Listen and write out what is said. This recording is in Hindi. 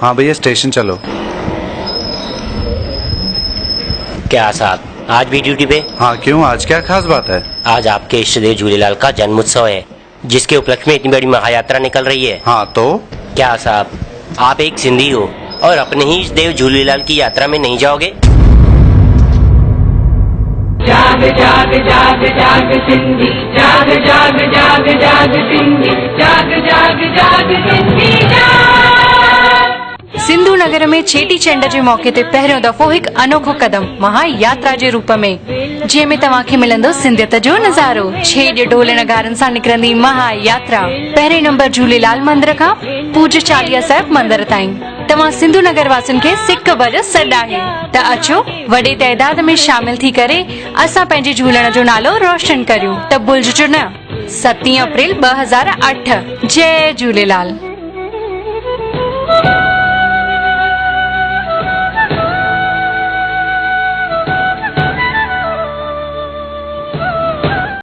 हाँ भैया स्टेशन चलो। क्या साहब आज भी ड्यूटी पे? हाँ क्यों, आज क्या खास बात है? आज आपके इष्ट देव झूलेलाल का जन्म उत्सव है, जिसके उपलक्ष्य में इतनी बड़ी महायात्रा निकल रही है। हाँ तो? क्या साहब आप एक सिंधी हो और अपने ही इष्ट देव झूलेलाल की यात्रा में नहीं जाओगे? जाग जाग जाग जाग सिंधी, जाग जाग जाग जाग सिंधी, जाग जाग जाग सिंधी जाग। सिंधु नगर में चेटी चंड जे मौके ते पहिरियों दफ़ो हिकु अनोखो कदम महायात्रा जे रूप में, जंहिंमें तव्हांखे मिलंदो सिंधियत जो नज़ारो। छेॼ ढोल नगारनि सां निकिरंदी महायात्रा पहिरें नंबर झूलेलाल मंदिर खां पूज्य चालीहा साहिब मंदिर ताईं। तव्हां सिंधु नगर वासियुनि खे सिक भर सॾ आहे त अचो वॾे तइदाद में शामिल थी करे असां पंहिंजे झूलण जो नालो रोशन करियूं। त भुलिजो न 7 अप्रैल 2008। जय झूलेलाल।